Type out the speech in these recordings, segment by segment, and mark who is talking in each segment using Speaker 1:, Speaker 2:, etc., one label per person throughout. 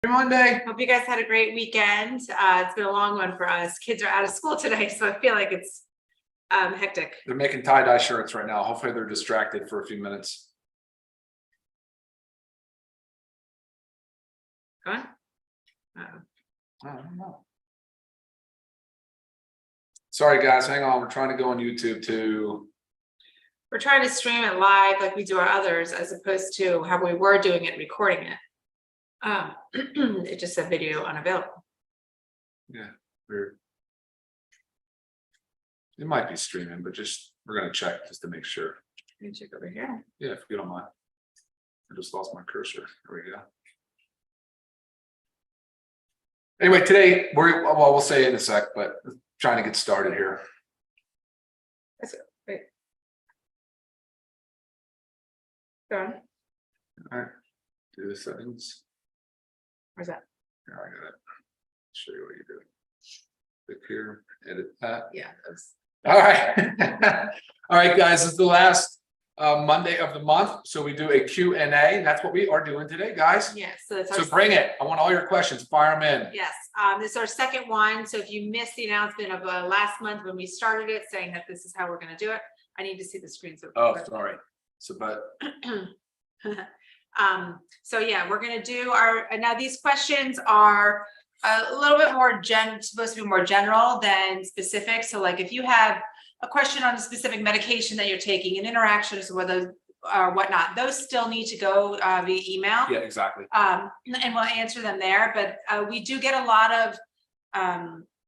Speaker 1: Monday.
Speaker 2: Hope you guys had a great weekend. It's been a long one for us. Kids are out of school today, so I feel like it's hectic.
Speaker 1: They're making tie-dye shirts right now. Hopefully they're distracted for a few minutes.
Speaker 2: Go on.
Speaker 1: I don't know. Sorry guys, hang on. We're trying to go on YouTube too.
Speaker 2: We're trying to stream it live like we do our others, as opposed to how we were doing it, recording it. It just said video unavailable.
Speaker 1: Yeah, weird. It might be streaming, but we're gonna check just to make sure.
Speaker 2: Let me check over here.
Speaker 1: Yeah, if you don't mind. I just lost my cursor. There we go. Anyway, today we'll say it in a sec, but trying to get started here.
Speaker 2: Wait. Go on.
Speaker 1: All right, do the settings.
Speaker 2: Where's that?
Speaker 1: Here, I got it. Show you what you do. Click here, edit that.
Speaker 2: Yeah. Those.
Speaker 1: All right. All right, guys, this is the last Monday of the month. So we do a Q&A. That's what we are doing today, guys.
Speaker 2: Yes. So it's
Speaker 1: So bring it. I want all your questions. Fire them in.
Speaker 2: Yes. This is our second one. So if you missed the announcement of last month when we started it, saying that this is how we're going to do it, I need to see the screen. So
Speaker 1: Sorry. So, but
Speaker 2: so yeah, we're going to do now these questions are a little bit more supposed to be more general than specific. So like if you have a question on a specific medication that you're taking and interactions with those or whatnot, those still need to go via email.
Speaker 1: yeah, exactly.
Speaker 2: And we'll answer them there. But we do get a lot of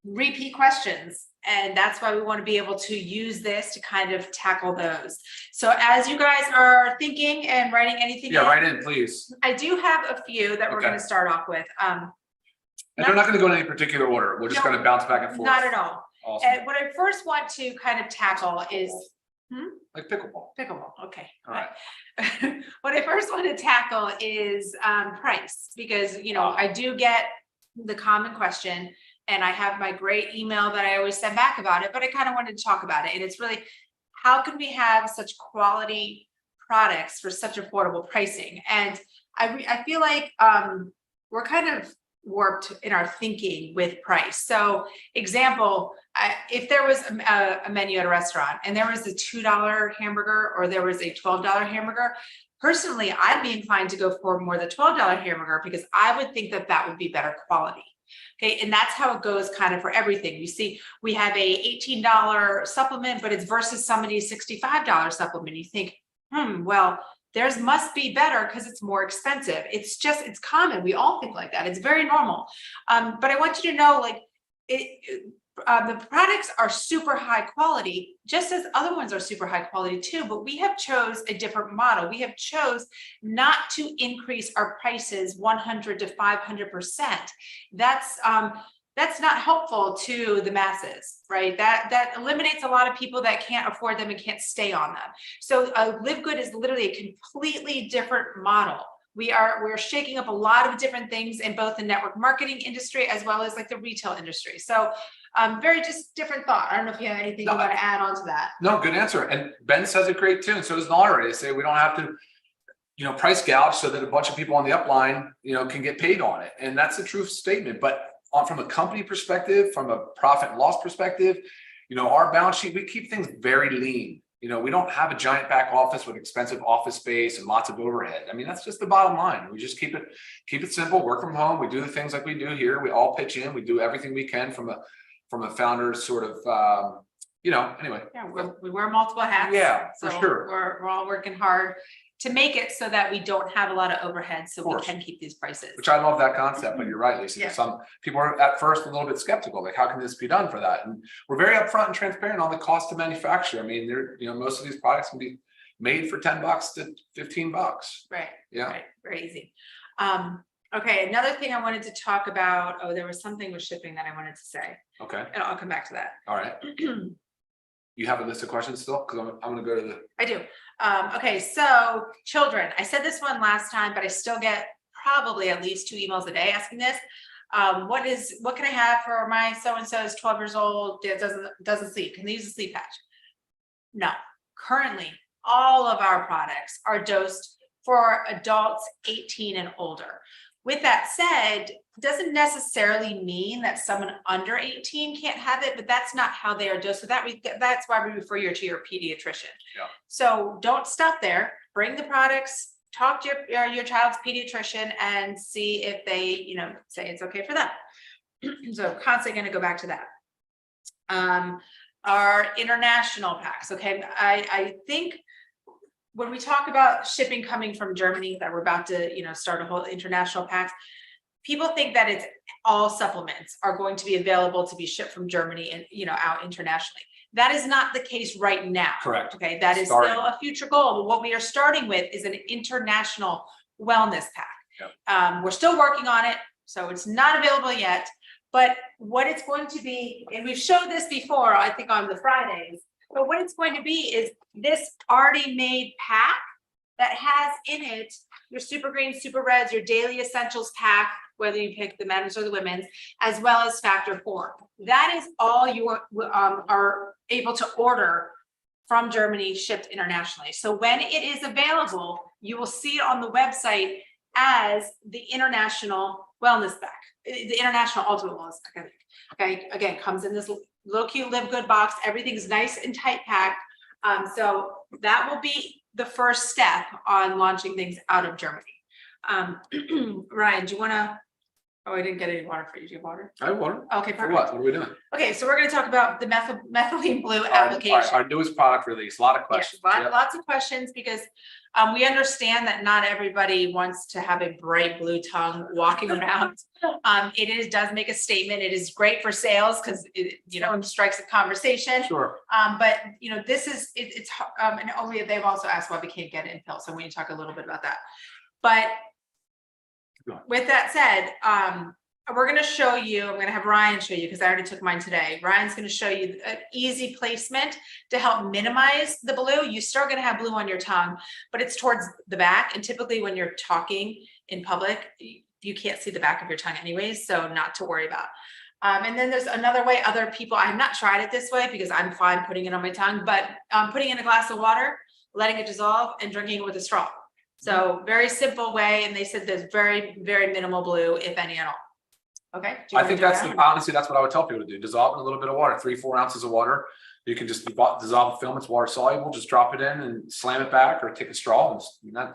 Speaker 2: repeat questions, and that's why we want to be able to use this to kind of tackle those. So as you guys are thinking and writing anything,
Speaker 1: Write in, please.
Speaker 2: I do have a few that we're going to start off with.
Speaker 1: And they're not going to go in any particular order. We're just going to bounce back and forth.
Speaker 2: Not at all.
Speaker 1: Awesome.
Speaker 2: And what I first want to kind of tackle is
Speaker 1: like pickleball.
Speaker 2: Pickleball. Okay.
Speaker 1: All right.
Speaker 2: What I first want to tackle is price, because I do get the common question, and I have my great email that I always send back about it, but I kind of wanted to talk about it. And it's really, how can we have such quality products for such affordable pricing? And I feel like we're kind of warped in our thinking with price. So example, if there was a menu at a restaurant and there was a $2 hamburger or there was a $12 hamburger, personally, I'd be inclined to go for more the $12 hamburger, because I would think that that would be better quality. Okay, and that's how it goes kind of for everything. You see, we have a $18 supplement, but it's versus somebody's $65 supplement. You think, well, theirs must be better because it's more expensive. It's common. We all think like that. It's very normal. But I want you to know, like, the products are super high quality, just as other ones are super high quality too, but we have chose a different model. We have chose not to increase our prices 100 to 500%. That's not helpful to the masses, right? That eliminates a lot of people that can't afford them and can't stay on them. So LiveGood is literally a completely different model. We're shaking up a lot of different things in both the network marketing industry as well as like the retail industry. So very just different thought. I don't know if you have anything you want to add on to that.
Speaker 1: No, good answer. And Ben says it great too. And so does Laura. They say we don't have to, price gouge so that a bunch of people on the upline, can get paid on it. And that's a true statement. But from a company perspective, from a profit and loss perspective, our balance sheet, we keep things very lean. We don't have a giant back office with expensive office space and lots of overhead. I mean, that's just the bottom line. We just keep it simple, work from home. We do the things like we do here. We all pitch in. We do everything we can from a founder's sort of, anyway.
Speaker 2: Yeah, we wear multiple hats.
Speaker 1: Yeah,
Speaker 2: so
Speaker 1: for sure.
Speaker 2: We're all working hard to make it so that we don't have a lot of overhead, so we can keep these prices.
Speaker 1: Which I love that concept, but you're right, Lisa.
Speaker 2: Yeah.
Speaker 1: Some people are at first a little bit skeptical, like how can this be done for that? And we're very upfront and transparent on the cost to manufacture. I mean, most of these products can be made for $10 to $15.
Speaker 2: Right.
Speaker 1: Yeah.
Speaker 2: Right. Very easy. Okay. Another thing I wanted to talk about. Oh, there was something with shipping that I wanted to say.
Speaker 1: Okay.
Speaker 2: And I'll come back to that.
Speaker 1: All right. You have a list of questions still? Because I'm going to go to the.
Speaker 2: I do. Okay, so children. I said this one last time, but I still get probably at least 2 emails a day asking this. What can I have for my so-and-so is 12 years old, doesn't sleep? Can they use a sleep patch? No. Currently, all of our products are dosed for adults 18 and older. With that said, doesn't necessarily mean that someone under 18 can't have it, but that's not how they are dosed. So that's why we refer you to your pediatrician.
Speaker 1: Yeah.
Speaker 2: So don't stop there. Bring the products, talk to your child's pediatrician and see if they, say it's okay for them. So constantly going to go back to that. Our international packs. Okay. I think when we talk about shipping coming from Germany, that we're about to, start a whole international packs, people think that it's all supplements are going to be available to be shipped from Germany and, out internationally. That is not the case right now.
Speaker 1: Correct.
Speaker 2: Okay. That is still a future goal. But what we are starting with is an international wellness pack.
Speaker 1: Yep.
Speaker 2: We're still working on it. So it's not available yet, but what it's going to be, and we've showed this before, I think on the Fridays, but what it's going to be is this already made pack that has in it your super greens, super reds, your daily essentials pack, whether you pick the men's or the women's, as well as factor 4. That is all you are able to order from Germany, shipped internationally. So when it is available, you will see it on the website as the international wellness pack, the international ultimate wellness pack. Okay, again, comes in this little cute LiveGood box. Everything's nice and tight packed. So that will be the first step on launching things out of Germany. Ryan, do you want to? Oh, I didn't get any water for you. Do you have water?
Speaker 1: I have water.
Speaker 2: Okay,
Speaker 1: For
Speaker 2: perfect.
Speaker 1: what? What are we doing?
Speaker 2: Okay, so we're going to talk about the methylene blue application.
Speaker 1: Our newest product release. A lot of questions.
Speaker 2: Yes, lots of questions because we understand that not everybody wants to have a bright blue tongue walking around. Does make a statement. It is great for sales because it strikes a conversation.
Speaker 1: Sure.
Speaker 2: But this is and only they've also asked why we can't get it in pills. So we need to talk a little bit about that. But with that said, we're going to show you, I'm going to have Ryan show you because I already took mine today. Ryan's going to show you an easy placement to help minimize the blue. You're still going to have blue on your tongue, but it's towards the back. And typically when you're talking in public, you can't see the back of your tongue anyways, so not to worry about. And then there's another way other people, I've not tried it this way because I'm fine putting it on my tongue, but putting in a glass of water, letting it dissolve and drinking it with a straw. So very simple way. And they said there's very, very minimal blue, if any at all. Okay.
Speaker 1: I think honestly, that's what I would tell people to do. Dissolve in a little bit of water, 3-4 ounces of water. You can just dissolve the film. It's water soluble. Just drop it in and slam it back or take a straw.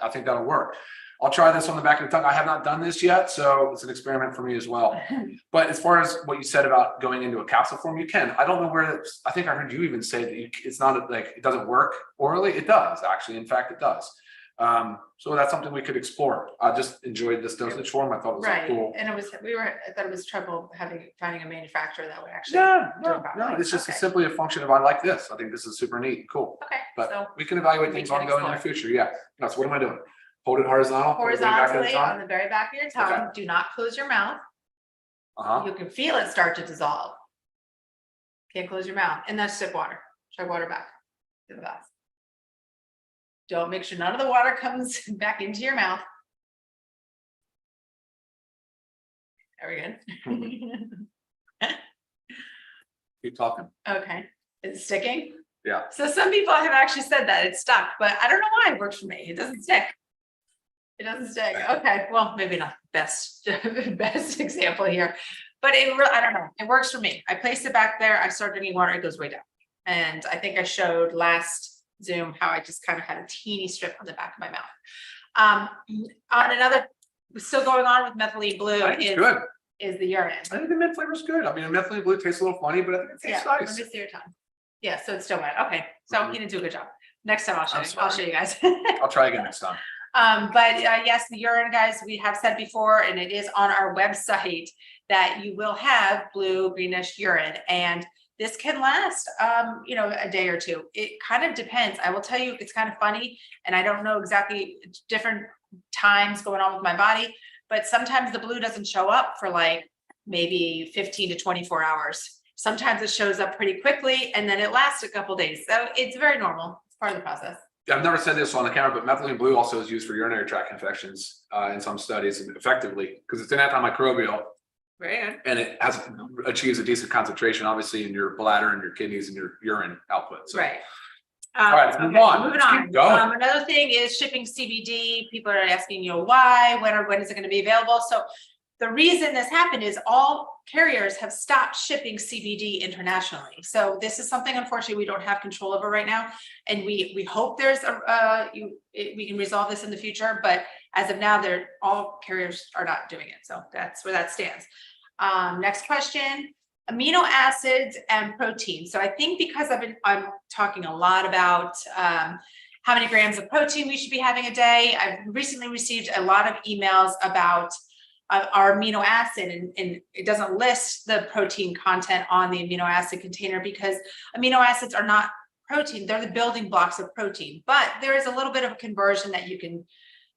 Speaker 1: I think that'll work. I'll try this on the back of the tongue. I have not done this yet, so it's an experiment for me as well. But as far as what you said about going into a capsule form, you can. I don't know where. I think I heard you even say that it's not like it doesn't work orally. It does actually. In fact, it does. So that's something we could explore. I just enjoyed this dosage form. I thought it was cool.
Speaker 2: And I thought it was trouble finding a manufacturer that would actually.
Speaker 1: No, it's just simply a function of I like this. I think this is super neat and cool.
Speaker 2: Okay.
Speaker 1: But we can evaluate things ongoing in the future. Yeah. So what am I doing? Hold it horizontal.
Speaker 2: Horizontally on the very back of your tongue.
Speaker 1: Okay.
Speaker 2: Do not close your mouth.
Speaker 1: Uh-huh.
Speaker 2: You can feel it start to dissolve. Can't close your mouth. And that's sip water. Chug water back to the glass. Don't make sure none of the water comes back into your mouth. Very good.
Speaker 1: Keep talking.
Speaker 2: Okay. Is it sticking?
Speaker 1: Yeah.
Speaker 2: So some people have actually said that it's stuck, but I don't know why it works for me. It doesn't stick. It doesn't stick. Okay. Well, maybe not best example here, but I don't know. It works for me. I place it back there. I start drinking water. It goes way down. And I think I showed last Zoom how I just kind of had a teeny strip on the back of my mouth. On another, still going on with methylene blue is the urine.
Speaker 1: I think the mint flavor is good. I mean, methylene blue tastes a little funny, but I think it tastes nice.
Speaker 2: Let me see your tongue. Yeah, so it's still wet. Okay, so you didn't do a good job. Next time I'll show you. I'll show you guys.
Speaker 1: I'll try again next time.
Speaker 2: But yes, the urine, guys, we have said before, and it is on our website that you will have blue greenish urine, and this can last, a day or two. It kind of depends. I will tell you, it's kind of funny, and I don't know exactly different times going on with my body, but sometimes the blue doesn't show up for like maybe 15 to 24 hours. Sometimes it shows up pretty quickly, and then it lasts a couple days. So it's very normal. It's part of the process.
Speaker 1: Yeah, I've never said this on the camera, but methylene blue also is used for urinary tract infections in some studies effectively because it's an antimicrobial.
Speaker 2: Very good.
Speaker 1: And it achieves a decent concentration, obviously, in your bladder and your kidneys and your urine output. So
Speaker 2: right.
Speaker 1: right, let's move
Speaker 2: Okay,
Speaker 1: on.
Speaker 2: moving
Speaker 1: Let's keep
Speaker 2: on.
Speaker 1: going.
Speaker 2: Another thing is shipping CBD. People are asking, why, when is it going to be available? So the reason this happened is all carriers have stopped shipping CBD internationally. So this is something, unfortunately, we don't have control over right now. And we hope there's we can resolve this in the future, but as of now, all carriers are not doing it. So that's where that stands. Next question. Amino acids and protein. So I think because I'm talking a lot about how many grams of protein we should be having a day. I've recently received a lot of emails about our amino acid, and it doesn't list the protein content on the amino acid container because amino acids are not protein. They're the building blocks of protein, but there is a little bit of a conversion that you can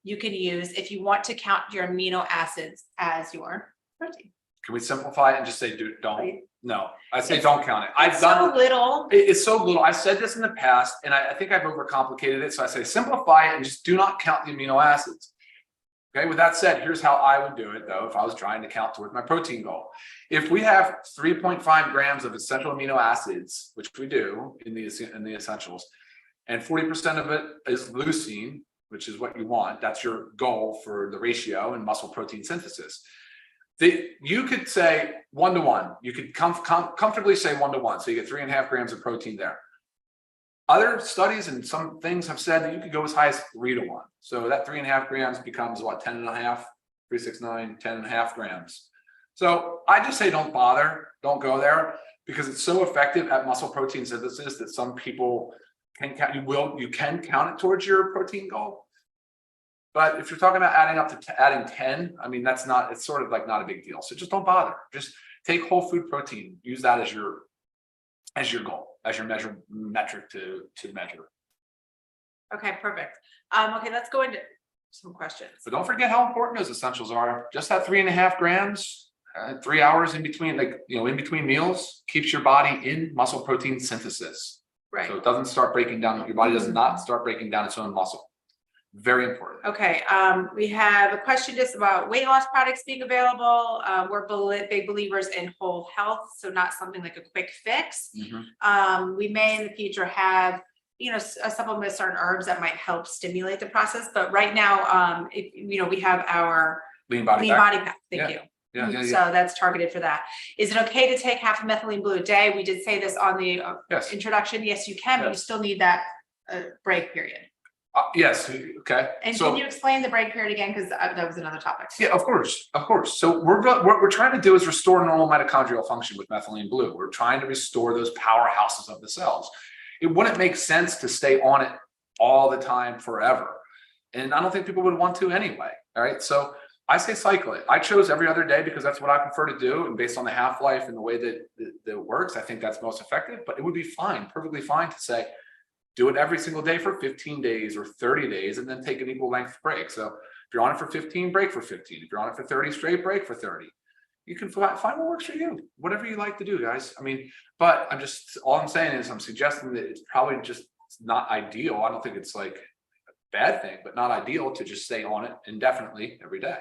Speaker 2: use if you want to count your amino acids as your protein.
Speaker 1: Can we simplify it and just say, don't?
Speaker 2: Right.
Speaker 1: No, I say
Speaker 2: It's-
Speaker 1: don't count it. I've
Speaker 2: It's
Speaker 1: done
Speaker 2: so little.
Speaker 1: It's so little. I said this in the past, and I think I've overcomplicated it. So I say simplify it and just do not count the amino acids. Okay, with that said, here's how I would do it though, if I was trying to count towards my protein goal. If we have 3.5 grams of essential amino acids, which we do in the essentials, and 40% of it is leucine, which is what you want, that's your goal for the ratio in muscle protein synthesis. You could say 1-to-1. You could comfortably say 1-to-1. So you get 3.5 grams of protein there. Other studies and some things have said that you could go as high as 3-to-1. So that 3.5 grams becomes what, 10.5, 3, 6, 9, 10.5 grams. So I just say don't bother, don't go there, because it's so effective at muscle protein synthesis that some people can count. You can count it towards your protein goal. But if you're talking about adding up to adding 10, I mean, it's sort of like not a big deal. So just don't bother. Just take whole food protein, use that as your goal, as your metric to measure.
Speaker 2: Okay, perfect. Okay, let's go into some questions.
Speaker 1: But don't forget how important those essentials are. Just that 3.5 grams, 3 hours in between, in between meals, keeps your body in muscle protein synthesis.
Speaker 2: Right.
Speaker 1: So it doesn't start breaking down. Your body does not start breaking down its own muscle. Very important.
Speaker 2: Okay, we have a question just about weight loss products being available. We're big believers in whole health, so not something like a quick fix. We may in the future have, a supplement with certain herbs that might help stimulate the process. But right now, we have our
Speaker 1: Lean body
Speaker 2: pack. Thank you.
Speaker 1: Yeah.
Speaker 2: So that's targeted for that. Is it okay to take half a methylene blue a day? We did say this on the introduction. Yes, you can, but you still need that break period.
Speaker 1: Yes. Okay.
Speaker 2: And can you explain the break period again? Because that was another topic.
Speaker 1: Yeah, of course. So what we're trying to do is restore normal mitochondrial function with methylene blue. We're trying to restore those powerhouses of the cells. It wouldn't make sense to stay on it all the time forever. And I don't think people would want to anyway. All right. So I say cycle it. I chose every other day because that's what I prefer to do. And based on the half-life and the way that it works, I think that's most effective. But it would be fine, perfectly fine to say, do it every single day for 15 days or 30 days, and then take an equal length break. So if you're on it for 15, break for 15. If you're on it for 30 straight, break for 30. You can find what works for you, whatever you like to do, guys. I mean, but all I'm saying is I'm suggesting that it's probably just not ideal. I don't think it's like a bad thing, but not ideal to just stay on it indefinitely every day.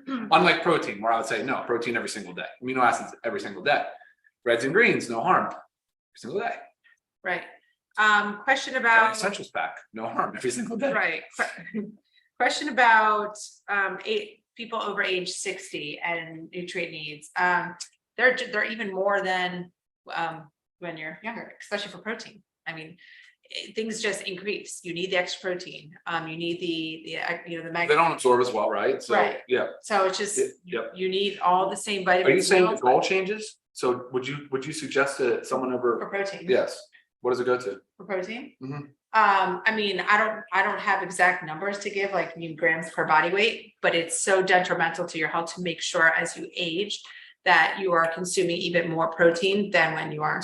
Speaker 1: Unlike protein, where I would say, no, protein every single day. Amino acids every single day. Reds and greens, no harm, every single day.
Speaker 2: Right. Question about
Speaker 1: essentials pack, no harm, every single day.
Speaker 2: Right. Question about people over age 60 and nutrient needs. They're even more than when you're younger, especially for protein. I mean, things just increase. You need the extra protein. You need the magnesium.
Speaker 1: They don't absorb as well, right? So
Speaker 2: right.
Speaker 1: Yeah.
Speaker 2: So it's just you need all the same vitamins.
Speaker 1: Are you saying the goal changes? So would you suggest to someone over
Speaker 2: for protein?
Speaker 1: Yes. What does it go to?
Speaker 2: For protein?
Speaker 1: Mm-hmm.
Speaker 2: I mean, I don't have exact numbers to give, like grams per body weight, but it's so detrimental to your health to make sure as you age that you are consuming even more protein than when you are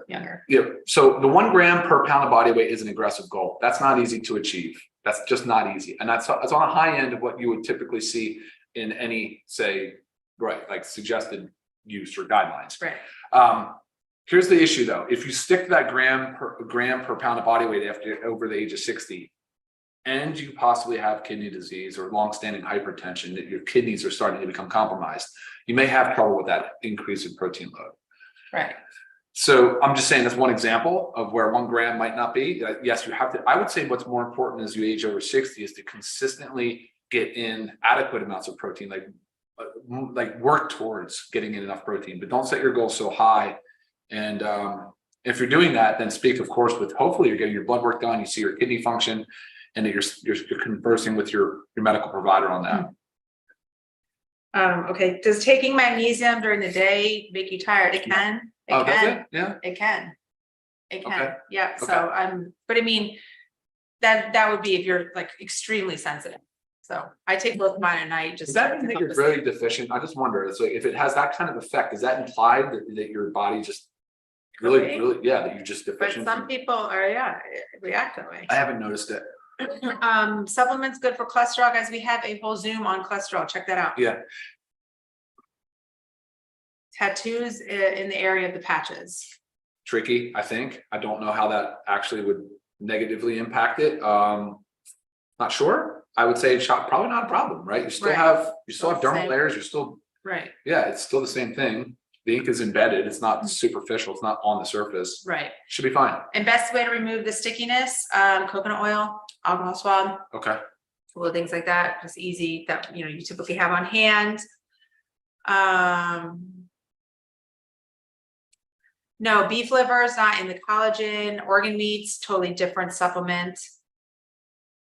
Speaker 2: younger.
Speaker 1: Yeah. So the 1 gram per pound of body weight is an aggressive goal. That's not easy to achieve. That's just not easy. And that's on a high end of what you would typically see in any, say, like suggested use or guidelines.
Speaker 2: Right.
Speaker 1: Here's the issue though. If you stick to that gram per pound of body weight over the age of 60, and you possibly have kidney disease or longstanding hypertension, that your kidneys are starting to become compromised, you may have trouble with that increase in protein load.
Speaker 2: Right.
Speaker 1: So I'm just saying that's one example of where 1 gram might not be. Yes, you have to. I would say what's more important as you age over 60 is to consistently get in adequate amounts of protein, like work towards getting in enough protein, but don't set your goals so high. And if you're doing that, then speak, of course, with hopefully you're getting your blood work done, you see your kidney function, and that you're conversing with your medical provider on that.
Speaker 2: Okay, does taking magnesium during the day make you tired? It can.
Speaker 1: Oh, does it? Yeah.
Speaker 2: It can. It can.
Speaker 1: Okay.
Speaker 2: Yeah.
Speaker 1: Okay.
Speaker 2: So but I mean, that would be if you're like extremely sensitive. So I take both of mine at night.
Speaker 1: Does that mean that you're really deficient? I just wonder. It's like if it has that kind of effect, is that implied that your body just really, yeah, that you're just deficient?
Speaker 2: But some people are, react that way.
Speaker 1: I haven't noticed it.
Speaker 2: Supplements good for cholesterol, guys. We have a whole Zoom on cholesterol. Check that out.
Speaker 1: Yeah.
Speaker 2: Tattoos in the area of the patches.
Speaker 1: Tricky, I think. I don't know how that actually would negatively impact it. Not sure. I would say probably not a problem, right? You still have dermal layers. You're still
Speaker 2: right.
Speaker 1: Yeah, it's still the same thing. The ink is embedded. It's not superficial. It's not on the surface.
Speaker 2: Right.
Speaker 1: Should be fine.
Speaker 2: And best way to remove the stickiness, coconut oil, alcohol swab.
Speaker 1: Okay.
Speaker 2: Little things like that, just easy that you typically have on hand. No, beef liver is not in the collagen. Organ meats, totally different supplement.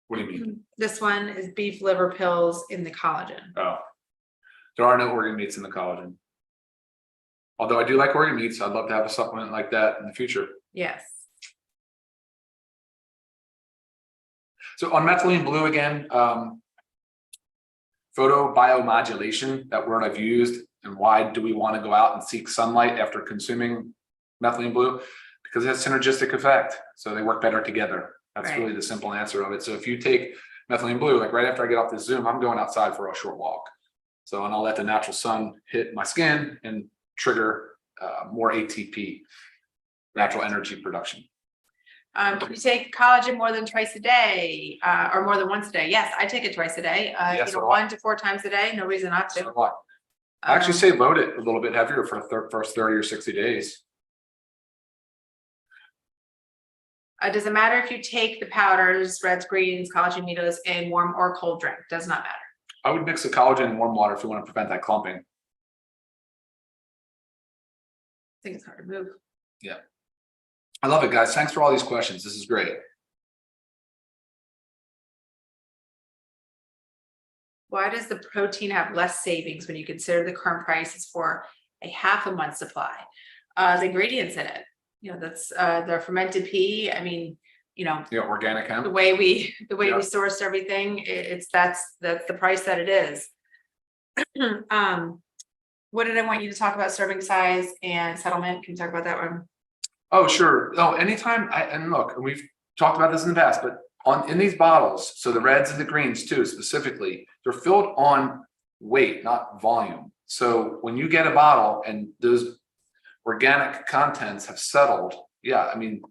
Speaker 1: What do you mean?
Speaker 2: This one is beef liver pills in the collagen.
Speaker 1: Oh, there are no organ meats in the collagen. Although I do like organ meats, I'd love to have a supplement like that in the future.
Speaker 2: Yes.
Speaker 1: So on methylene blue again, photobiomodulation, that word I've used, and why do we want to go out and seek sunlight after consuming methylene blue? Because it has synergistic effect. So they work better together. That's really the simple answer of it. So if you take methylene blue, like right after I get off this Zoom, I'm going outside for a short walk. So, and I'll let the natural sun hit my skin and trigger more ATP, natural energy production.
Speaker 2: Can you take collagen more than twice a day or more than once a day? Yes, I take it twice a day. 1 to 4 times a day. No reason not to.
Speaker 1: So I actually say load it a little bit heavier for the first 30 or 60 days.
Speaker 2: Does it matter if you take the powders, reds, greens, collagen aminos in warm or cold drink? Does not matter.
Speaker 1: I would mix the collagen in warm water if you want to prevent that clumping.
Speaker 2: I think it's hard to move.
Speaker 1: Yeah. I love it, guys. Thanks for all these questions. This is great.
Speaker 2: Why does the protein have less savings when you consider the current price is for a half a month supply? The ingredients in it, that's the fermented pea. I mean,
Speaker 1: organic hemp.
Speaker 2: the way we source everything, that's the price that it is. What did I want you to talk about? Serving size and settlement. Can you talk about that one?
Speaker 1: Oh, sure. Oh, anytime. And look, we've talked about this in the past, but in these bottles, so the reds and the greens too, specifically, they're filled on weight, not volume. So when you get a bottle and those organic contents have settled, I mean,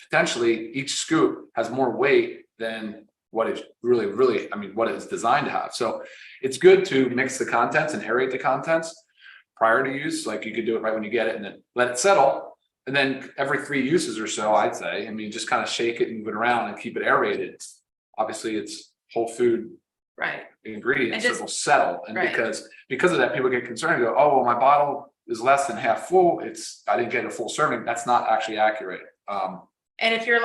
Speaker 1: potentially each scoop has more weight than what is really, what it's designed to have. So it's good to mix the contents and aerate the contents prior to use. Like you could do it right when you get it and then let it settle. And then every 3 uses or so, I'd say, just kind of shake it and move it around and keep it aerated. Obviously, it's whole food ingredients, so it'll settle. And because of that, people get concerned and go, oh, well, my bottle is less than half full. I didn't get a full serving. That's not actually accurate.
Speaker 2: And if you're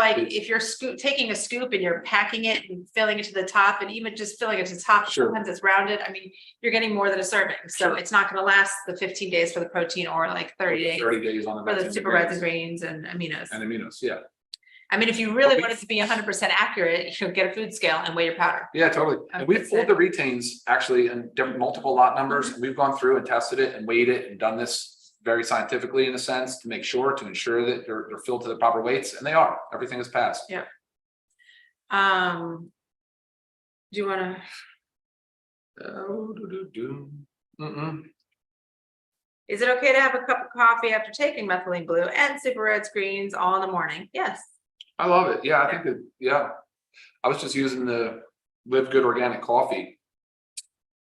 Speaker 2: taking a scoop and you're packing it and filling it to the top, and even just filling it to the top, sometimes it's rounded. I mean, you're getting more than a serving. So it's not going to last the 15 days for the protein or like 30 days.
Speaker 1: 30 days on
Speaker 2: for the super reds and greens and aminos.
Speaker 1: Yeah.
Speaker 2: I mean, if you really want it to be 100% accurate, get a food scale and weigh your powder.
Speaker 1: Yeah, totally. And we've pulled the retains actually in multiple lot numbers. And we've gone through and tested it and weighed it and done this very scientifically in a sense to ensure that they're filled to the proper weights, and they are. Everything is passed.
Speaker 2: Yeah. Do you want to? Is it okay to have a cup of coffee after taking methylene blue and super reds, greens all in the morning? Yes.
Speaker 1: I love it. Yeah, I think that. Yeah, I was just using the LiveGood organic coffee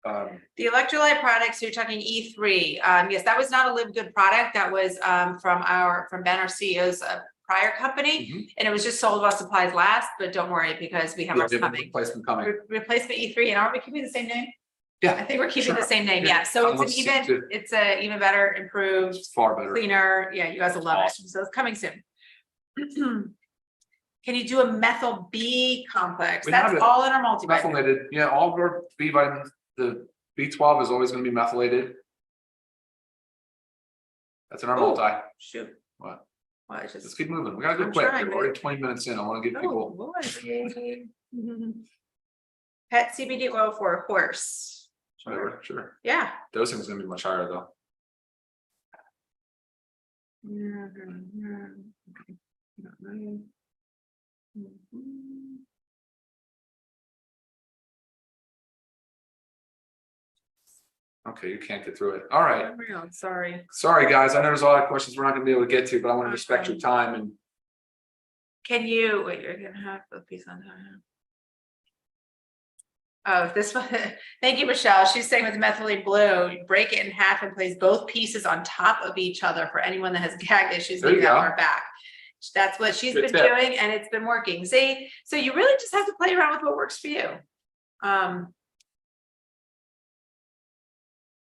Speaker 2: The electrolyte products, you're talking E3. Yes, that was not a LiveGood product. That was from Ben, our CEO's prior company.
Speaker 1: Mhm.
Speaker 2: And it was just sold while supplies last, but don't worry because we have
Speaker 1: Yeah,
Speaker 2: ours
Speaker 1: we have a
Speaker 2: coming.
Speaker 1: replacement coming.
Speaker 2: Replacement E3, and aren't we keeping the same name?
Speaker 1: Yeah.
Speaker 2: I think we're keeping
Speaker 1: Sure.
Speaker 2: the same name.
Speaker 1: Yeah.
Speaker 2: Yeah. So
Speaker 1: Let's see too.
Speaker 2: it's a even better, improved,
Speaker 1: It's far better.
Speaker 2: cleaner. Yeah, you guys will love
Speaker 1: Awesome.
Speaker 2: it. So it's coming soon. Can you do a methyl B complex?
Speaker 1: We
Speaker 2: That's
Speaker 1: have it
Speaker 2: all in our multivitamin.
Speaker 1: Methylated, yeah, all of our B vitamins, the B12 is always going to be methylated. That's in our
Speaker 2: Ooh.
Speaker 1: multi.
Speaker 2: Shoot.
Speaker 1: What?
Speaker 2: Well, it's
Speaker 1: Let's
Speaker 2: just.
Speaker 1: keep moving. We gotta go
Speaker 2: I'm
Speaker 1: quick.
Speaker 2: trying,
Speaker 1: We're already 20 minutes in. I want to give
Speaker 2: Oh,
Speaker 1: people.
Speaker 2: boy. Pet CBD oil for a horse.
Speaker 1: Whatever, sure.
Speaker 2: Yeah.
Speaker 1: Dosing is going to be much higher though. Okay, you can't get through it. All right.
Speaker 2: I'm sorry.
Speaker 1: Sorry, guys. I know there's a lot of questions we're not going to be able to get to, but I want to respect your time and.
Speaker 2: Can you, wait, you're gonna have a piece on time. Oh, this one, thank you, Michelle. She's saying with methylene blue, you break it in half and place both pieces on top of each other for anyone that has gag issues.
Speaker 1: There you
Speaker 2: maybe that
Speaker 1: go.
Speaker 2: far back. That's what she's
Speaker 1: Good
Speaker 2: been
Speaker 1: tip.
Speaker 2: doing and it's been working. See, so you really just have to play around with what works for you.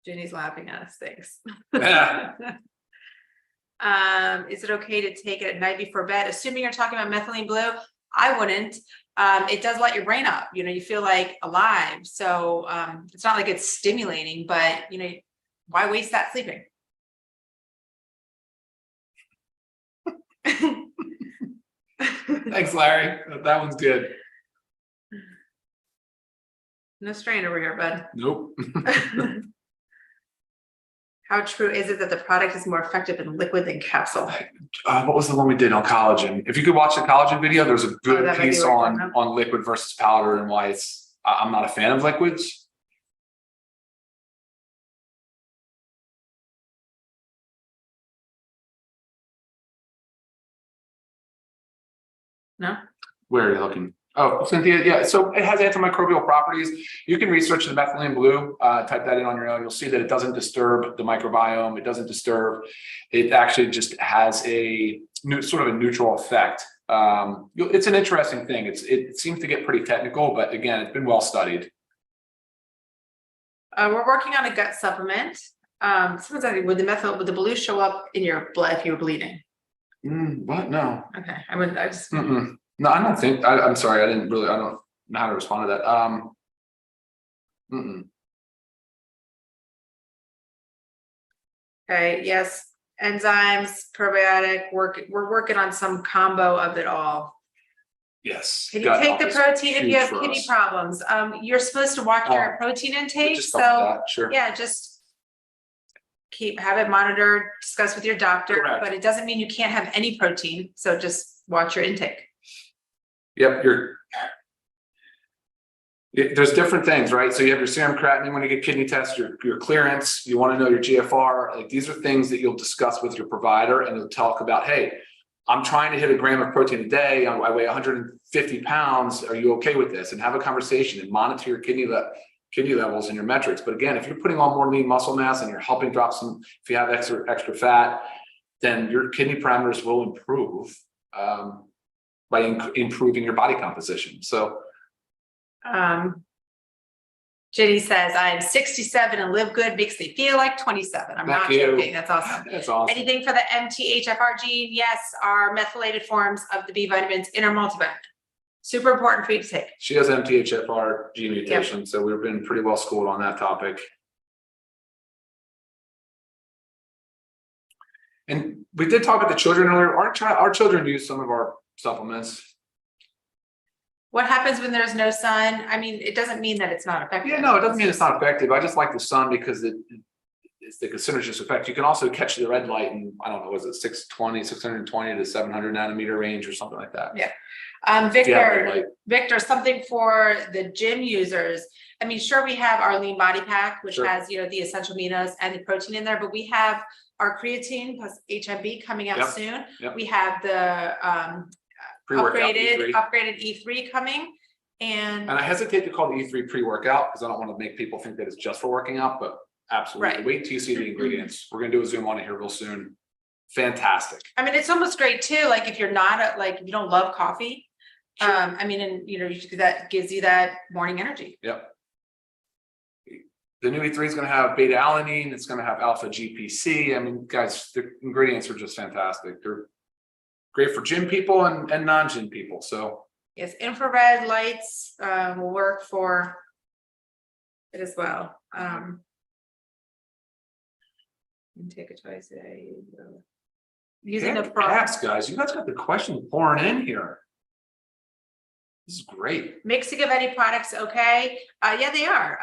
Speaker 2: Jenny's laughing at us, thanks.
Speaker 1: Yeah.
Speaker 2: Is it okay to take it at night before bed? Assuming you're talking about methylene blue, I wouldn't. It does light your brain up, you feel like alive. So it's not like it's stimulating, but why waste that sleeping?
Speaker 1: Thanks, Larry. That one's good.
Speaker 2: No strain over here, bud.
Speaker 1: Nope.
Speaker 2: How true is it that the product is more effective in liquid than capsule?
Speaker 1: What was the one we did on collagen? If you could watch the collagen video, there's a good
Speaker 2: that might be
Speaker 1: piece
Speaker 2: what you're talking about.
Speaker 1: on liquid versus powder and why I'm not a fan of liquids.
Speaker 2: No?
Speaker 1: Where are you looking? Oh, Cynthia, yeah. So it has antimicrobial properties. You can research the methylene blue, type that in on your own. You'll see that it doesn't disturb the microbiome. It doesn't disturb. It actually just has a sort of a neutral effect. It's an interesting thing. It seems to get pretty technical, but again, it's been well studied.
Speaker 2: We're working on a gut supplement. Someone's asking, would the blue show up in your blood if you were bleeding?
Speaker 1: What? No.
Speaker 2: Okay, I just.
Speaker 1: No, I don't think. I'm sorry. I don't know how to respond to that.
Speaker 2: Okay. Yes. Enzymes, probiotic. We're working on some combo of it all.
Speaker 1: Yes.
Speaker 2: Can you take the protein if you have kidney problems? You're supposed to watch your protein intake. So
Speaker 1: sure.
Speaker 2: yeah, just have it monitored, discuss with your doctor.
Speaker 1: Correct.
Speaker 2: But it doesn't mean you can't have any protein. So just watch your intake.
Speaker 1: Yep. There's different things, right? So you have your serum creatinine when you get kidney tests, your clearance, you want to know your GFR. Like these are things that you'll discuss with your provider and you'll talk about, hey, I'm trying to hit a gram of protein a day. I weigh 150 pounds. Are you okay with this? And have a conversation and monitor your kidney levels and your metrics. But again, if you're putting on more lean muscle mass and you're helping drop if you have extra fat, then your kidney parameters will improve by improving your body composition. So.
Speaker 2: Jenny says, I'm 67 and LiveGood makes me feel like 27. I'm not joking. That's awesome.
Speaker 1: That's awesome.
Speaker 2: Anything for the MTHFR gene? Yes, our methylated forms of the B vitamins in our multivitamin. Super important for you to take.
Speaker 1: She has MTHFR gene mutation, so we've been pretty well schooled on that topic. And we did talk about the children earlier. Our children use some of our supplements.
Speaker 2: What happens when there's no sun? I mean, it doesn't mean that it's not effective.
Speaker 1: Yeah, no, it doesn't mean it's not effective. I just like the sun because it's the synergistic effect. You can also catch the red light in, I don't know, was it 620 to 700 nanometer range or something like that.
Speaker 2: Yeah. Victor, something for the gym users. I mean, sure, we have our lean body pack, which has, the essential aminos and the protein in there, but we have our creatine plus HMB coming out soon. We have the upgraded E3 coming. And
Speaker 1: And I hesitate to call the E3 pre-workout because I don't want to make people think that it's just for working out, but absolutely.
Speaker 2: Right.
Speaker 1: Wait till you see the ingredients. We're gonna do a Zoom on it here real soon. Fantastic.
Speaker 2: I mean, it's almost great too, like if you're not like, if you don't love coffee.
Speaker 1: Sure.
Speaker 2: I mean, and that gives you that morning energy.
Speaker 1: Yep. The new E3 is gonna have beta alanine, it's gonna have alpha GPC. I mean, guys, the ingredients are just fantastic. They're great for gym people and non-gym people. So
Speaker 2: Yes, infrared lights will work for it as well. And take it twice a day. Using the
Speaker 1: ask, guys, you guys got the questions pouring in here. This is great.
Speaker 2: mixing of any products, okay? Yeah, they are.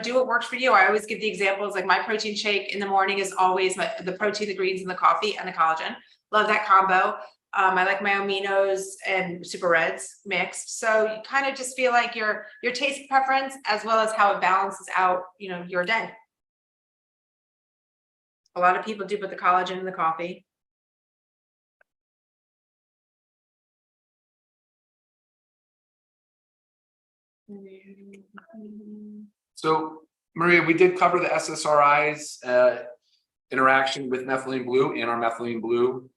Speaker 2: Do what works for you. I always give the examples, like my protein shake in the morning is always the protein, the greens, and the coffee and the collagen. Love that combo. I like my aminos and super reds mixed. So you kind of just feel like your taste preference as well as how it balances out, your day. A lot of people do put the collagen in the coffee.
Speaker 1: So Maria, we did cover the SSRI's interaction with methylene blue in our methylene blue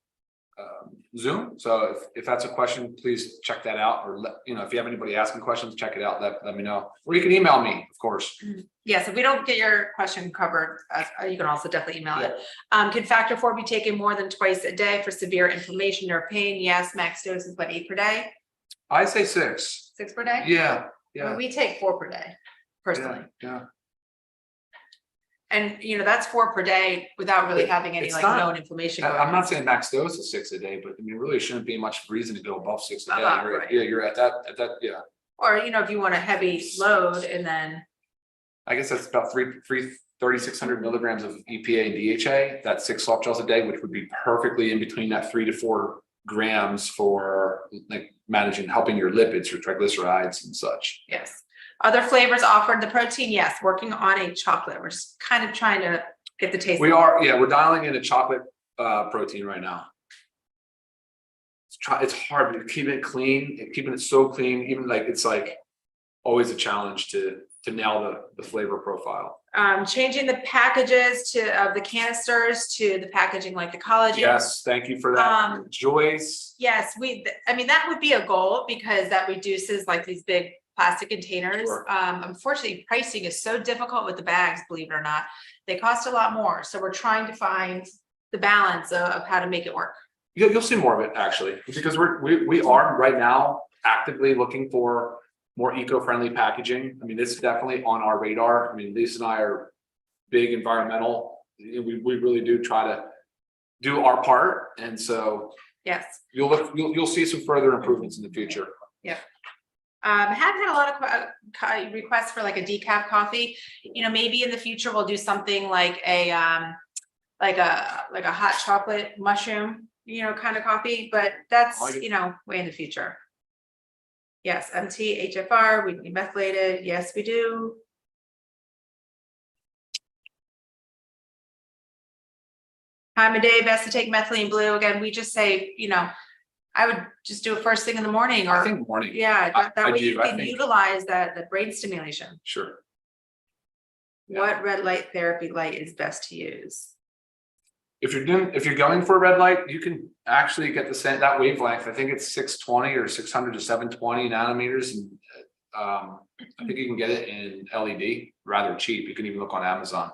Speaker 1: Zoom. So if that's a question, please check that out, or if you have anybody asking questions, check it out. Let me know, or you can email me, of course.
Speaker 2: Yes, if we don't get your question covered, you can also definitely email it. Can factor 4 be taken more than twice a day for severe inflammation or pain? Yes, max dose is 8 per day.
Speaker 1: I say 6.
Speaker 2: 6 per day?
Speaker 1: Yeah.
Speaker 2: I mean, we take 4 per day, personally.
Speaker 1: Yeah.
Speaker 2: And that's 4 per day without really having any known inflammation.
Speaker 1: I'm not saying max dose is 6 a day, but I mean, really shouldn't be much reason to go above 6 a day.
Speaker 2: Right.
Speaker 1: Yeah, you're at that. Yeah.
Speaker 2: Or if you want a heavy load, and then
Speaker 1: I guess that's about 3,600 milligrams of EPA and DHA. That's 6 soft gels a day, which would be perfectly in between that 3 to 4 grams for managing, helping your lipids, your triglycerides and such.
Speaker 2: Yes. Other flavors offered. The protein, yes. Working on a chocolate. We're just kind of trying to get the taste.
Speaker 1: We are, yeah. We're dialing in a chocolate protein right now. It's hard, but keeping it clean, keeping it so clean, even it's always a challenge to nail the flavor profile.
Speaker 2: Changing the packages of the canisters to the packaging like the collagen.
Speaker 1: Yes, thank you for that, Joyce.
Speaker 2: Yes, I mean, that would be a goal because that reduces these big plastic containers.
Speaker 1: Sure.
Speaker 2: Unfortunately, pricing is so difficult with the bags, believe it or not. They cost a lot more. So we're trying to find the balance of how to make it work.
Speaker 1: You'll see more of it actually, because we are right now actively looking for more eco-friendly packaging. I mean, this is definitely on our radar. I mean, Lisa and I are big environmental. We really do try to do our part, and so
Speaker 2: yes,
Speaker 1: you'll see some further improvements in the future.
Speaker 2: Yeah. Have had a lot of requests for a decaf coffee. Maybe in the future we'll do something like a hot chocolate mushroom, kind of coffee, but that's way in the future. Yes, MT, HFR, we need methylated. Yes, we do. Time of day best to take methylene blue. Again, we just say, I would just do it first thing in the morning, or
Speaker 1: I think morning.
Speaker 2: Yeah, that way you can utilize the brain stimulation.
Speaker 1: Sure. Yeah.
Speaker 2: What red light therapy light is best to use?
Speaker 1: If you're going for a red light, you can actually get that wavelength. I think it's 620 or 600 to 720 nanometers, and I think you can get it in LED, rather cheap. You can even look on Amazon.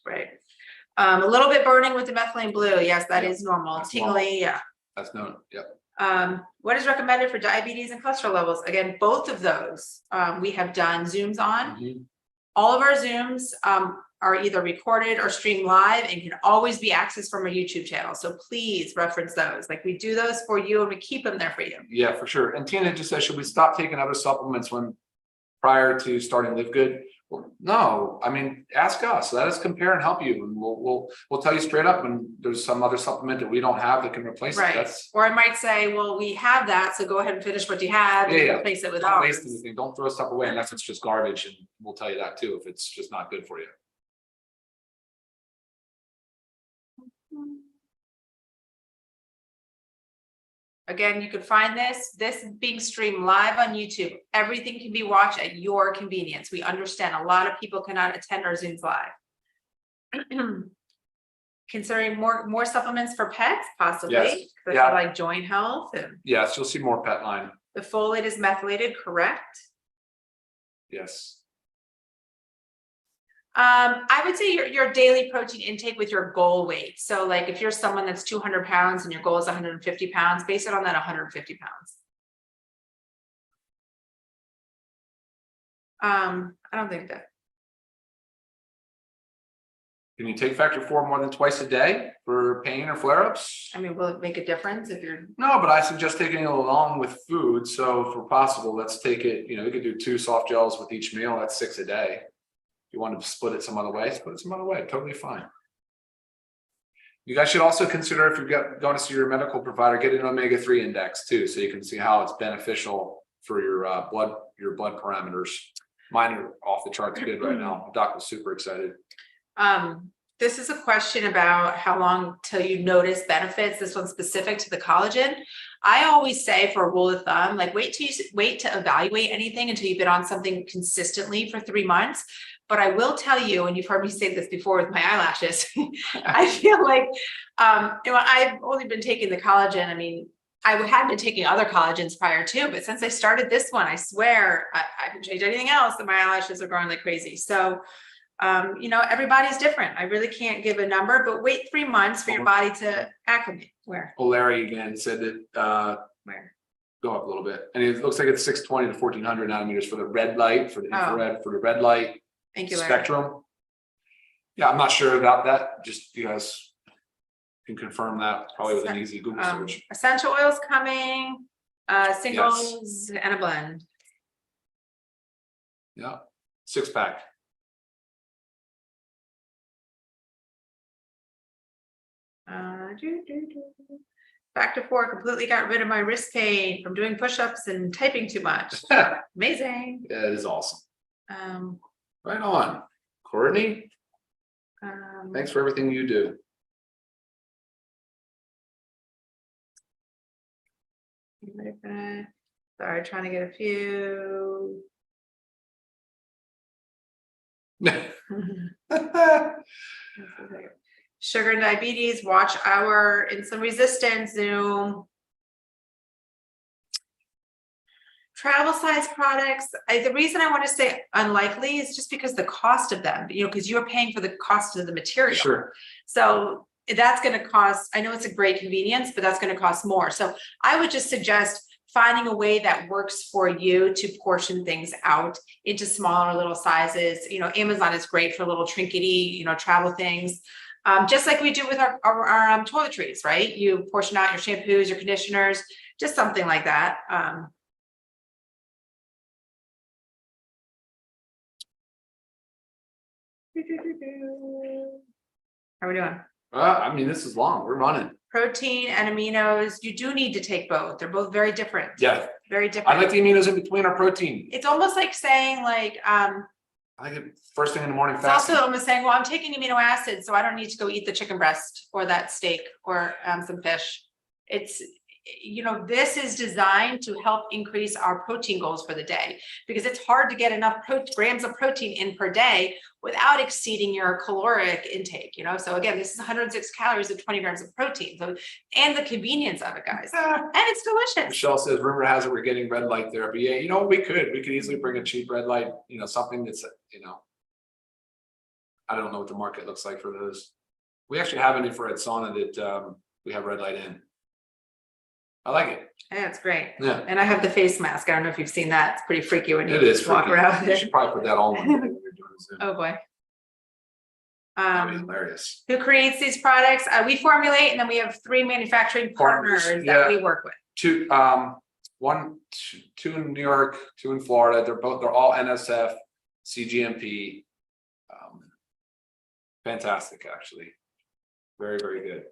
Speaker 2: Right. A little bit burning with the methylene blue. Yes, that is normal.
Speaker 1: That's
Speaker 2: Tingly,
Speaker 1: normal.
Speaker 2: yeah.
Speaker 1: That's known. Yep.
Speaker 2: What is recommended for diabetes and cholesterol levels? Again, both of those we have done Zooms on.
Speaker 1: Mm-hmm.
Speaker 2: All of our Zooms are either recorded or streamed live and can always be accessed from our YouTube channel. So please reference those. We do those for you and we keep them there for you.
Speaker 1: Yeah, for sure. And Tina just said, should we stop taking other supplements prior to starting LiveGood? Well, no, I mean, ask us, let us compare and help you. And we'll tell you straight up when there's some other supplement that we don't have that can replace it.
Speaker 2: Or I might say, well, we have that, so go ahead and finish what you have and replace it with
Speaker 1: Don't
Speaker 2: ours.
Speaker 1: waste anything. Don't throw stuff away unless it's just garbage, and we'll tell you that too if it's just not good for you.
Speaker 2: Again, you can find this is being streamed live on YouTube. Everything can be watched at your convenience. We understand a lot of people cannot attend our Zooms live. Considering more supplements for pets, possibly.
Speaker 1: Yes.
Speaker 2: I
Speaker 1: Yeah.
Speaker 2: feel like joint health and
Speaker 1: Yes, you'll see more pet line.
Speaker 2: the folate is methylated, correct?
Speaker 1: Yes.
Speaker 2: I would say your daily protein intake with your goal weight. So like if you're someone that's 200 pounds and your goal is 150 pounds, base it on that 150 pounds. I don't think that.
Speaker 1: Can you take factor 4 more than twice a day for pain or flare-ups?
Speaker 2: I mean, will it make a difference if you're?
Speaker 1: No, but I suggest taking it along with food. So if possible, let's take it, you could do 2 soft gels with each meal. That's 6 a day. If you want to split it some other way, totally fine. You guys should also consider, if you're going to see your medical provider, get an omega-3 index too, so you can see how it's beneficial for your blood parameters. Mine are off the charts good right now. The doc was super excited.
Speaker 2: This is a question about how long till you notice benefits. This one's specific to the collagen. I always say, for a rule of thumb, like wait to evaluate anything until you've been on something consistently for 3 months. But I will tell you, and you've heard me say this before with my eyelashes, I feel like, I've only been taking the collagen. I mean, I had been taking other collagens prior to, but since I started this one, I swear I haven't changed anything else, and my eyelashes are growing like crazy. So, everybody's different. I really can't give a number, but wait 3 months for your body to acclimate. Where?
Speaker 1: Oh, Larry again said that,
Speaker 2: Where?
Speaker 1: go up a little bit. And it looks like it's 620 to 1400 nanometers for the red light, for the infrared, for the red light.
Speaker 2: Thank you, Larry.
Speaker 1: Spectrum. Yeah, I'm not sure about that. Just you guys can confirm that probably with an easy Google search.
Speaker 2: Essential oils coming, singles and a blend.
Speaker 1: Yeah, 6-pack.
Speaker 2: Factor 4 completely got rid of my wrist pain from doing push-ups and typing too much. Amazing.
Speaker 1: Yeah, it is awesome. Right on. Courtney, thanks for everything you do.
Speaker 2: Sorry, trying to get a few. Sugar and diabetes, watch our insulin resistance, Zoom. Travel size products, the reason I want to say unlikely is just because the cost of them, because you're paying for the cost of the material.
Speaker 1: Sure.
Speaker 2: So that's going to cost, I know it's a great convenience, but that's going to cost more. So I would just suggest finding a way that works for you to portion things out into smaller little sizes. Amazon is great for little trinkety, travel things. Just like we do with our toiletries, right? You portion out your shampoos, your conditioners, just something like that. How are we doing?
Speaker 1: I mean, this is long. We're running.
Speaker 2: Protein and aminos, you do need to take both. They're both very different.
Speaker 1: Yeah.
Speaker 2: Very different.
Speaker 1: I like the aminos in between our protein.
Speaker 2: It's almost like saying
Speaker 1: I like it first thing in the morning.
Speaker 2: It's also almost saying, well, I'm taking amino acids, so I don't need to go eat the chicken breast or that steak or some fish. It's, this is designed to help increase our protein goals for the day, because it's hard to get enough grams of protein in per day without exceeding your caloric intake, So again, this is 106 calories of 20 grams of protein. So, and the convenience of it, guys. And it's delicious.
Speaker 1: Michelle says, rumor has it we're getting red light therapy. Yeah, we could easily bring a cheap red light, something that's, I don't know what the market looks like for those. We actually have an infrared sauna that we have red light in. I like it.
Speaker 2: Yeah, it's great.
Speaker 1: Yeah.
Speaker 2: And I have the face mask. I don't know if you've seen that. It's pretty freaky when you walk
Speaker 1: freaky.
Speaker 2: around.
Speaker 1: You should probably put that on when you're doing Zoom.
Speaker 2: Oh boy.
Speaker 1: That'd be hilarious.
Speaker 2: Who creates these products? We formulate, and then we have 3 manufacturing partners that we work with.
Speaker 1: Two in New York, 2 in Florida. They're all NSF, CGMP. Fantastic, actually. Very, very good.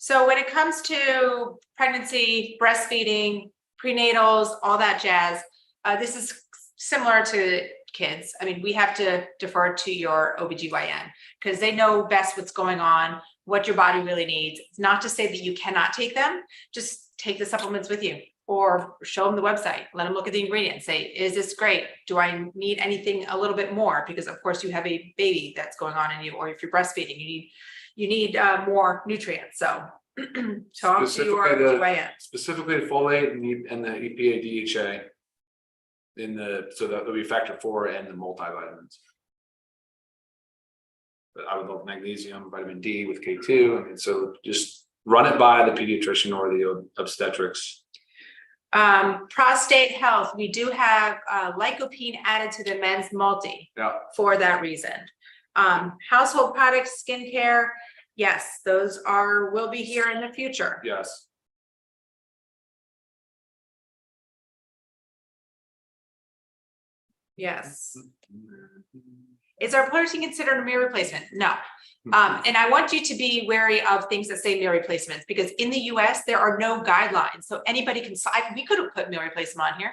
Speaker 2: So when it comes to pregnancy, breastfeeding, prenatals, all that jazz, this is similar to kids. I mean, we have to defer to your OBGYN because they know best what's going on what your body really needs. It's not to say that you cannot take them, just take the supplements with you or show them the website, let them look at the ingredients, say, is this great? Do I need anything a little bit more? Because of course you have a baby that's going on in you, or if you're breastfeeding, you need more nutrients. So talk to your GYN.
Speaker 1: Specifically the folate and the EPA DHA so that will be factor 4 and the multivitamins. But I would love magnesium, vitamin D with K2. I mean, so just run it by the pediatrician or the obstetrics.
Speaker 2: Prostate health, we do have lycopene added to the men's multi for that reason. Household products, skincare, yes, those will be here in the future.
Speaker 1: Yes.
Speaker 2: Yes. Is our protein considered a meal replacement? No. And I want you to be wary of things that say meal replacements, because in the US, there are no guidelines. So anybody can, we could have put meal replacement on here,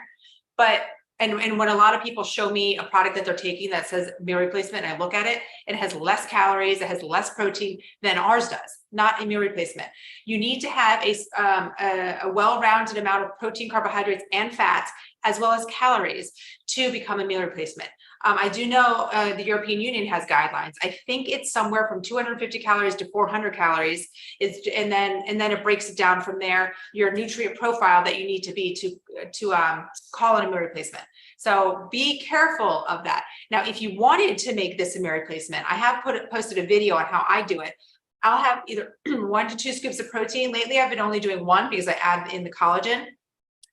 Speaker 2: but, and when a lot of people show me a product that they're taking that says meal replacement, and I look at it, it has less calories, it has less protein than ours does, not a meal replacement. You need to have a well-rounded amount of protein, carbohydrates, and fats, as well as calories to become a meal replacement. I do know the European Union has guidelines. I think it's somewhere from 250 calories to 400 calories. And then it breaks it down from there, your nutrient profile that you need to be to call it a meal replacement. So be careful of that. Now, if you wanted to make this a meal replacement, I have posted a video on how I do it. I'll have either 1 to 2 scoops of protein. Lately, I've been only doing 1 because I add in the collagen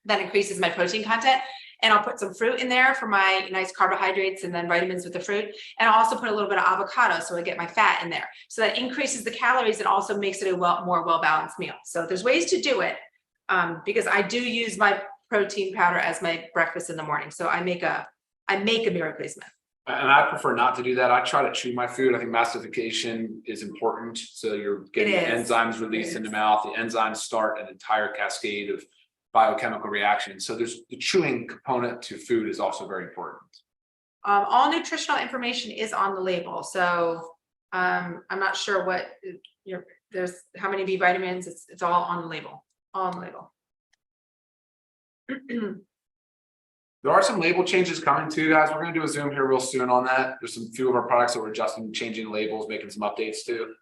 Speaker 2: that increases my protein content. And I'll put some fruit in there for my nice carbohydrates and then vitamins with the fruit. And I'll also put a little bit of avocado so I get my fat in there. So that increases the calories and also makes it a more well-balanced meal. So there's ways to do it because I do use my protein powder as my breakfast in the morning. So I make a meal replacement.
Speaker 1: And I prefer not to do that. I try to chew my food. I think mastification is important. So you're getting the enzymes released in the mouth. The enzymes start an entire cascade of biochemical reaction. So there's the chewing component to food is also very important.
Speaker 2: All nutritional information is on the label. So I'm not sure what there's how many B vitamins. It's all on the label. All on the label.
Speaker 1: There are some label changes coming too, guys. We're going to do a Zoom here real soon on that. There's some few of our products that we're adjusting, changing labels, making some updates too.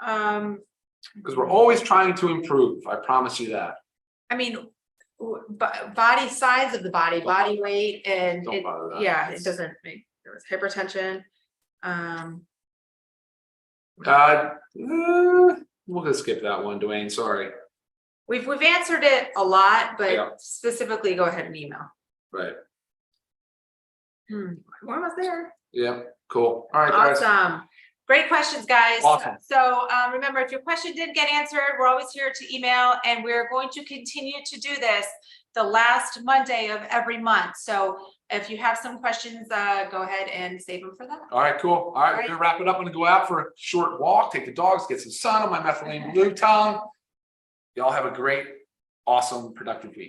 Speaker 1: Because we're always trying to improve. I promise you that.
Speaker 2: I mean, body size of the body, body weight, and it doesn't make there was hypertension.
Speaker 1: We'll just skip that one, Dwayne. Sorry.
Speaker 2: We've answered it a lot, but specifically, go ahead and email.
Speaker 1: Right.
Speaker 2: We're almost there.
Speaker 1: Yeah. Cool. All right, guys.
Speaker 2: Awesome. Great questions, guys.
Speaker 1: Awesome.
Speaker 2: So remember, if your question didn't get answered, we're always here to email, and we're going to continue to do this the last Monday of every month. So if you have some questions, go ahead and save them for that.
Speaker 1: All right, cool. All right, we're gonna wrap it up. I'm gonna go out for a short walk, take the dogs, get some sun on my methylene blue tongue. Y'all have a great, awesome, productive week.